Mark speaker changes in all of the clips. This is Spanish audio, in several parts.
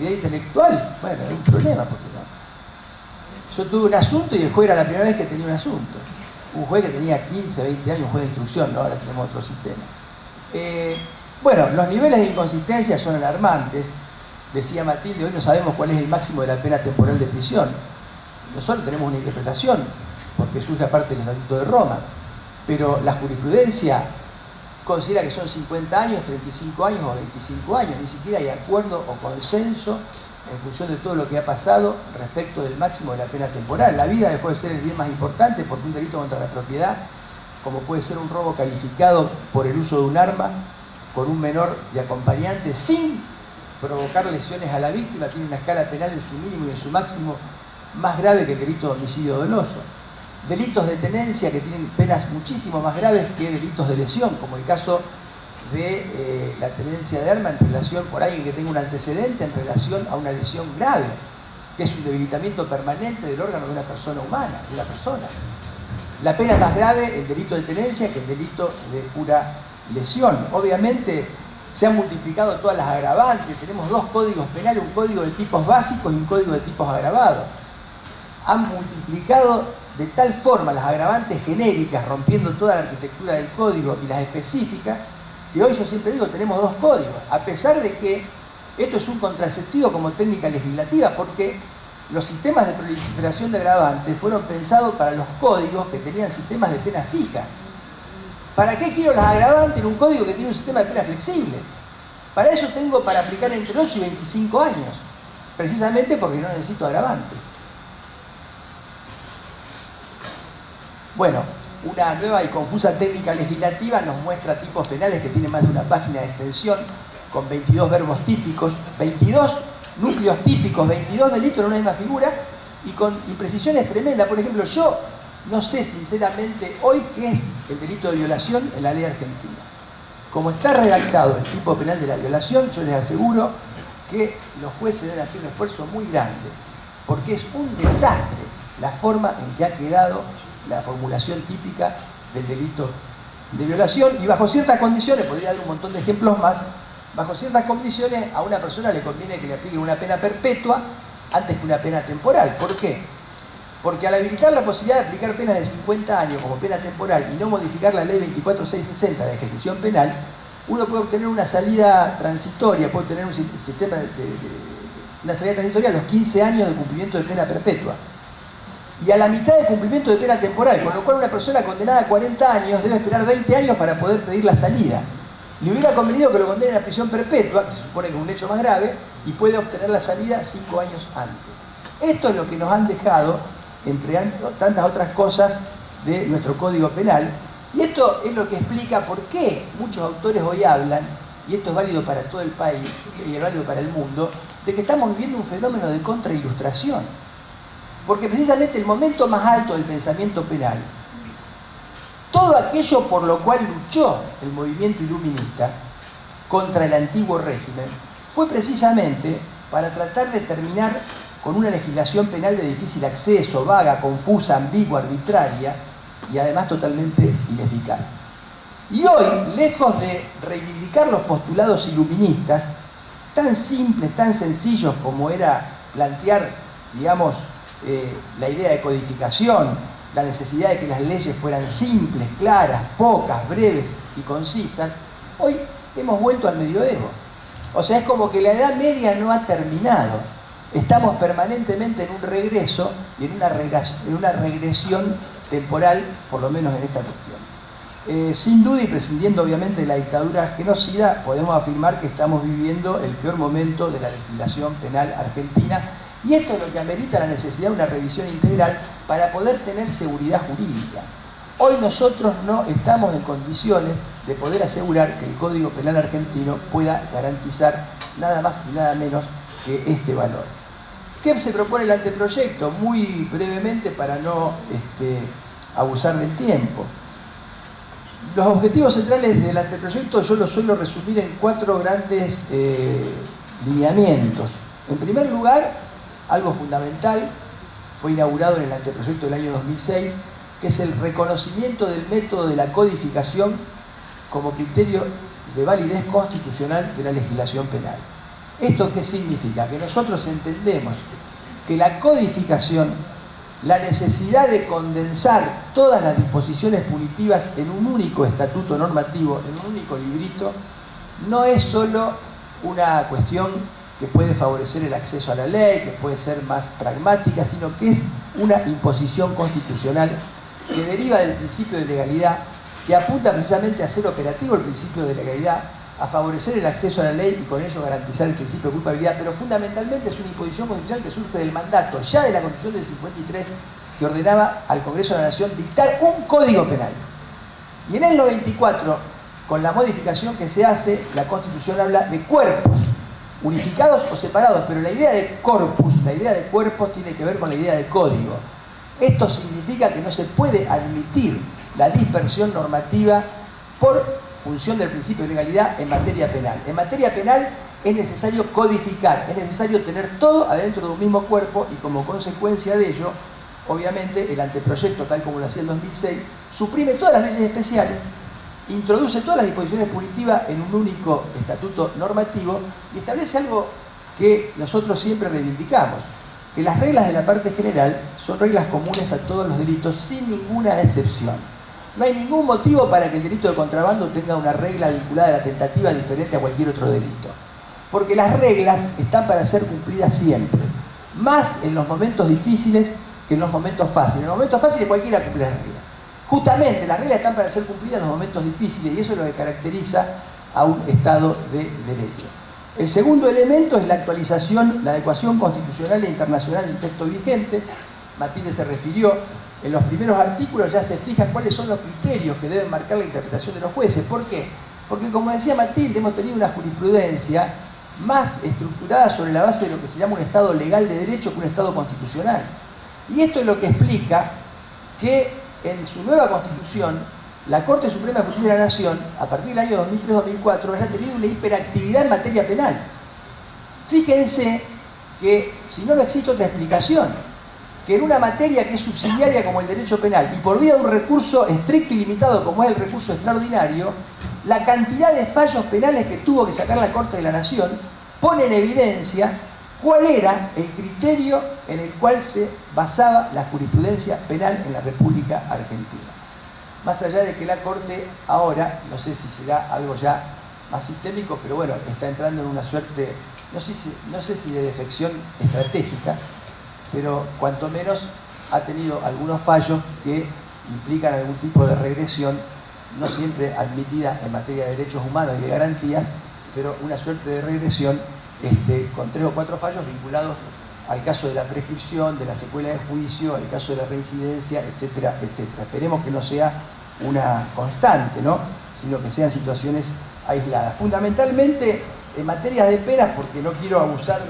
Speaker 1: propiedad intelectual, bueno, es un problema, porque no. Yo tuve un asunto y el juez era la primera vez que tenía un asunto. Un juez que tenía 15, 20 años, un juez de instrucción, ¿no? Ahora tenemos otro sistema. Bueno, los niveles de inconsistencia son alarmantes. Decía Matilde, hoy no sabemos cuál es el máximo de la pena temporal de prisión. Nosotros tenemos una interpretación, porque surge aparte del Estatuto de Roma. Pero la jurisprudencia considera que son 50 años, 35 años o 25 años. Ni siquiera hay acuerdo o consenso en función de todo lo que ha pasado respecto del máximo de la pena temporal. La vida puede ser el bien más importante porque un delito contra la propiedad, como puede ser un robo calificado por el uso de un arma con un menor de acompañante sin provocar lesiones a la víctima, tiene una escala penal en su mínimo y en su máximo más grave que el delito de homicidio doloso. Delitos de tenencia que tienen penas muchísimo más graves que delitos de lesión, como el caso de la tenencia de arma en relación por alguien que tenga un antecedente en relación a una lesión grave, que es un debilitamiento permanente del órgano de una persona humana, de una persona. La pena es más grave el delito de tenencia que el delito de pura lesión. Obviamente se han multiplicado todas las agravantes, tenemos dos códigos penales, un código de tipos básicos y un código de tipos agravados. Han multiplicado de tal forma las agravantes genéricas, rompiendo toda la arquitectura del código y las específicas, que hoy yo siempre digo, tenemos dos códigos, a pesar de que esto es un contrasentido como técnica legislativa, porque los sistemas de proliferación de agravantes fueron pensados para los códigos que tenían sistemas de pena fija. ¿Para qué quiero las agravantes en un código que tiene un sistema de pena flexible? Para eso tengo para aplicar entre 8 y 25 años, precisamente porque no necesito agravantes. Bueno, una nueva y confusa técnica legislativa nos muestra tipos penales que tienen más de una página de extensión, con 22 verbos típicos, 22 núcleos típicos, 22 delitos en una misma figura, y con imprecisiones tremendas. Por ejemplo, yo no sé sinceramente hoy qué es el delito de violación en la ley argentina. Como está redactado el tipo penal de la violación, yo les aseguro que los jueces deben hacer un esfuerzo muy grande, porque es un desastre la forma en que ha quedado la formulación típica del delito de violación, y bajo ciertas condiciones, podría dar un montón de ejemplos más, bajo ciertas condiciones a una persona le conviene que le apliquen una pena perpetua antes que una pena temporal. ¿Por qué? Porque al habilitar la posibilidad de aplicar penas de 50 años como pena temporal y no modificar la ley 24660 de ejecución penal, uno puede obtener una salida transitoria, puede obtener un sistema una salida transitoria a los 15 años de cumplimiento de pena perpetua. Y a la mitad de cumplimiento de pena temporal, con lo cual una persona condenada a 40 años debe esperar 20 años para poder pedir la salida. Le hubiera convenido que lo condenen a prisión perpetua, que se supone que es un hecho más grave, y puede obtener la salida 5 años antes. Esto es lo que nos han dejado, entre tantas otras cosas, de nuestro Código Penal, y esto es lo que explica por qué muchos autores hoy hablan, y esto es válido para todo el país, y es válido para el mundo, de que estamos viviendo un fenómeno de contrailustración. Porque precisamente el momento más alto del pensamiento penal, todo aquello por lo cual luchó el movimiento iluminista contra el antiguo régimen, fue precisamente para tratar de terminar con una legislación penal de difícil acceso, vaga, confusa, ambigua, arbitraria y además totalmente ineficaz. Y hoy, lejos de reivindicar los postulados iluministas, tan simples, tan sencillos como era plantear, digamos, la idea de codificación, la necesidad de que las leyes fueran simples, claras, pocas, breves y concisas, hoy hemos vuelto al medioevo. O sea, es como que la Edad Media no ha terminado. Estamos permanentemente en un regreso y en una regresión temporal, por lo menos en esta cuestión. Sin duda, y prescindiendo obviamente de la dictadura genocida, podemos afirmar que estamos viviendo el peor momento de la legislación penal argentina. Y esto es lo que amerita la necesidad de una revisión integral para poder tener seguridad jurídica. Hoy nosotros no estamos en condiciones de poder asegurar que el Código Penal argentino pueda garantizar nada más y nada menos que este valor. ¿Qué se propone el anteproyecto? Muy brevemente, para no abusar del tiempo. Los objetivos centrales del anteproyecto yo los suelo resumir en 4 grandes lineamientos. En primer lugar, algo fundamental, fue inaugurado en el anteproyecto del año 2006, que es el reconocimiento del método de la codificación como criterio de validez constitucional de la legislación penal. ¿Esto qué significa? Que nosotros entendemos que la codificación, la necesidad de condensar todas las disposiciones punitivas en un único estatuto normativo, en un único librito, no es solo una cuestión que puede favorecer el acceso a la ley, que puede ser más pragmática, sino que es una imposición constitucional que deriva del principio de legalidad, que apunta precisamente a hacer operativo el principio de legalidad, a favorecer el acceso a la ley y con ello garantizar el principio de culpabilidad, pero fundamentalmente es una imposición constitucional que surge del mandato ya de la Constitución del 53, que ordenaba al Congreso de la Nación dictar un código penal. Y en el 94, con la modificación que se hace, la Constitución habla de cuerpos, unificados o separados, pero la idea de corpus, la idea de cuerpos tiene que ver con la idea de código. Esto significa que no se puede admitir la dispersión normativa por función del principio de legalidad en materia penal. En materia penal es necesario codificar, es necesario tener todo adentro de un mismo cuerpo y como consecuencia de ello, obviamente el anteproyecto, tal como lo hacía el 2006, suprime todas las leyes especiales, introduce todas las disposiciones punitivas en un único estatuto normativo y establece algo que nosotros siempre reivindicamos, que las reglas de la parte general son reglas comunes a todos los delitos sin ninguna excepción. No hay ningún motivo para que el delito de contrabando tenga una regla vinculada a la tentativa diferente a cualquier otro delito. Porque las reglas están para ser cumplidas siempre. Más en los momentos difíciles que en los momentos fáciles. En los momentos fáciles cualquiera cumple las reglas. Justamente las reglas están para ser cumplidas en los momentos difíciles y eso es lo que caracteriza a un Estado de Derecho. El segundo elemento es la actualización, la adecuación constitucional e internacional del texto vigente. Matilde se refirió. En los primeros artículos ya se fijan cuáles son los criterios que deben marcar la interpretación de los jueces. ¿Por qué? Porque, como decía Matilde, hemos tenido una jurisprudencia más estructurada sobre la base de lo que se llama un Estado legal de derecho que un Estado constitucional. Y esto es lo que explica que en su nueva Constitución, la Corte Suprema de Justicia de la Nación, a partir del año 2003-2004, haya tenido una hiperactividad en materia penal. Fíjense que, si no existe otra explicación, que en una materia que es subsidiaria como el derecho penal y por vía de un recurso estricto y limitado como es el recurso extraordinario, la cantidad de fallos penales que tuvo que sacar la Corte de la Nación pone en evidencia cuál era el criterio en el cual se basaba la jurisprudencia penal en la República Argentina. Más allá de que la Corte ahora, no sé si será algo ya más sistémico, pero bueno, está entrando en una suerte, no sé si de defección estratégica, pero cuanto menos ha tenido algunos fallos que implican algún tipo de regresión, no siempre admitida en materia de derechos humanos y de garantías, pero una suerte de regresión con 3 o 4 fallos vinculados al caso de la prescripción, de la secuela del juicio, al caso de la reincidencia, etcétera, etcétera. Esperemos que no sea una constante, ¿no?, sino que sean situaciones aisladas. Fundamentalmente en materia de penas, porque no quiero abusar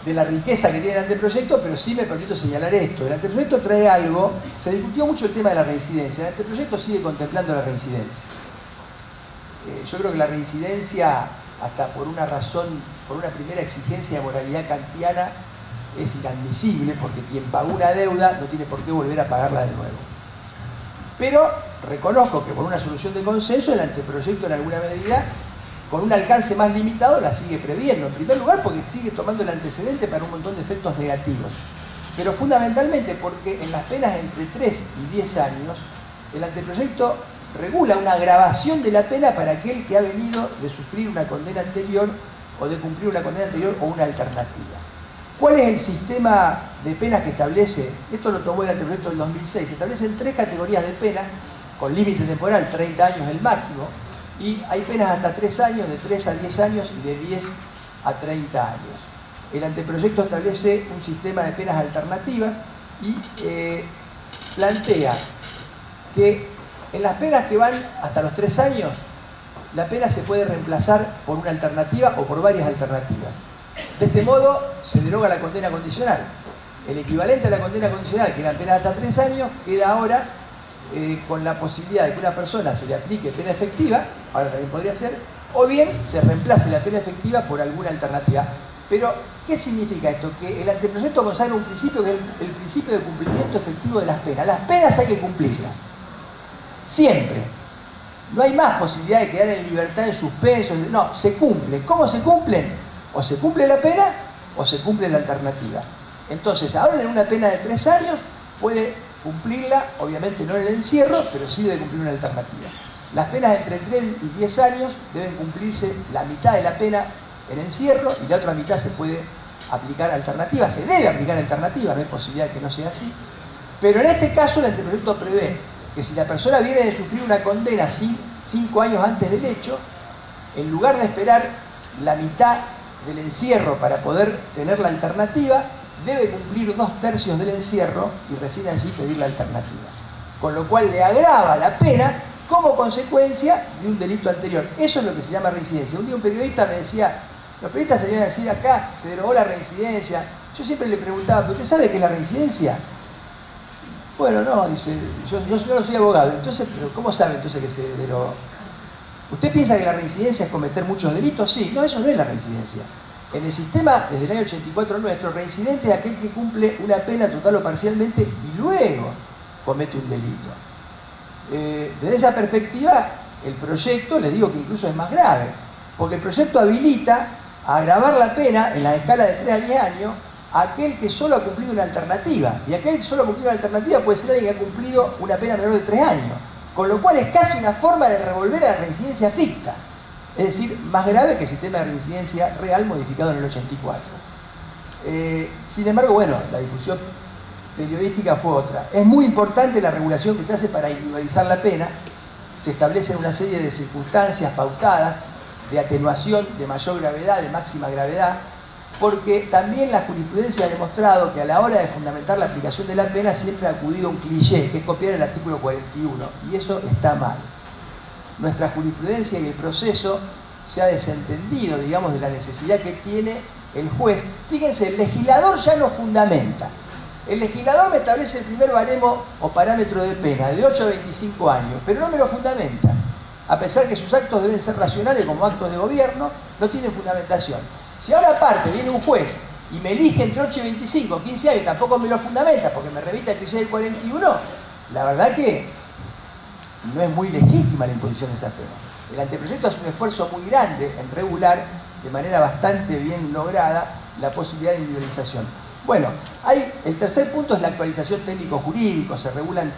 Speaker 1: de la riqueza que tiene el anteproyecto, pero sí me permito señalar esto. El anteproyecto trae algo, se discutió mucho el tema de la reincidencia. El anteproyecto sigue contemplando la reincidencia. Yo creo que la reincidencia, hasta por una razón, por una primera exigencia de moralidad kantiana, es inadmisible, porque quien pagó una deuda no tiene por qué volver a pagarla de nuevo. Pero reconozco que por una solución de consenso, el anteproyecto en alguna medida, con un alcance más limitado, la sigue previendo. En primer lugar, porque sigue tomando el antecedente para un montón de efectos negativos. Pero fundamentalmente porque en las penas entre 3 y 10 años, el anteproyecto regula una agravación de la pena para aquel que ha venido de sufrir una condena anterior o de cumplir una condena anterior o una alternativa. ¿Cuál es el sistema de penas que establece? Esto lo tomó el anteproyecto del 2006. Se establecen 3 categorías de pena, con límite temporal, 30 años el máximo, y hay penas hasta 3 años, de 3 a 10 años y de 10 a 30 años. El anteproyecto establece un sistema de penas alternativas y plantea que en las penas que van hasta los 3 años, la pena se puede reemplazar por una alternativa o por varias alternativas. De este modo se deroga la condena condicional. El equivalente a la condena condicional, que eran penas hasta 3 años, queda ahora con la posibilidad de que una persona se le aplique pena efectiva, ahora también podría ser, o bien se reemplace la pena efectiva por alguna alternativa. Pero, ¿qué significa esto? Que el anteproyecto consagra un principio que es el principio de cumplimiento efectivo de las penas. Las penas hay que cumplirlas. Siempre. No hay más posibilidad de quedar en libertad en suspenso. No, se cumplen. ¿Cómo se cumplen? O se cumple la pena o se cumple la alternativa. Entonces, ahora en una pena de 3 años puede cumplirla, obviamente no en el encierro, pero sí debe cumplir una alternativa. Las penas entre 3 y 10 años deben cumplirse la mitad de la pena en encierro y la otra mitad se puede aplicar alternativa, se debe aplicar alternativa, no hay posibilidad de que no sea así. Pero en este caso el anteproyecto prevé que si la persona viene de sufrir una condena 5 años antes del hecho, en lugar de esperar la mitad del encierro para poder tener la alternativa, debe cumplir 2/3 del encierro y recién allí pedir la alternativa. Con lo cual le agrava la pena como consecuencia de un delito anterior. Eso es lo que se llama reincidencia. Un día un periodista me decía, los periodistas salían a decir acá, se derogó la reincidencia. Yo siempre le preguntaba, ¿pero usted sabe qué es la reincidencia? Bueno, no, dice, yo no soy abogado. Entonces, ¿pero cómo sabe entonces que se derogó? ¿Usted piensa que la reincidencia es cometer muchos delitos? Sí, no, eso no es la reincidencia. En el sistema, desde el año 84 nuestro, reincidente es aquel que cumple una pena total o parcialmente y luego comete un delito. Desde esa perspectiva, el proyecto, les digo que incluso es más grave, porque el proyecto habilita a agravar la pena en la escala de 3 a 10 años a aquel que solo ha cumplido una alternativa. Y aquel que solo ha cumplido una alternativa puede ser alguien que ha cumplido una pena menor de 3 años. Con lo cual es casi una forma de revolver a la reincidencia ficta. Es decir, más grave que el sistema de reincidencia real modificado en el 84. Sin embargo, bueno, la discusión periodística fue otra. Es muy importante la regulación que se hace para individualizar la pena. Se establecen una serie de circunstancias pautadas de atenuación de mayor gravedad, de máxima gravedad, porque también la jurisprudencia ha demostrado que a la hora de fundamentar la aplicación de la pena siempre ha acudido a un cliché, que es copiar el artículo 41, y eso está mal. Nuestra jurisprudencia y el proceso se ha desentendido, digamos, de la necesidad que tiene el juez. Fíjense, el legislador ya no fundamenta. El legislador me establece el primer baremo o parámetro de pena, de 8 a 25 años, pero no me lo fundamenta. A pesar que sus actos deben ser racionales como actos de gobierno, no tienen fundamentación. Si ahora aparte viene un juez y me elige entre 8 y 25, 15 años, tampoco me lo fundamenta porque me remite al cliché del 41, la verdad que no es muy legítima la imposición de esa pena. El anteproyecto hace un esfuerzo muy grande en regular, de manera bastante bien lograda, la posibilidad de individualización. Bueno, el tercer punto es la actualización técnico-jurídico, se regulan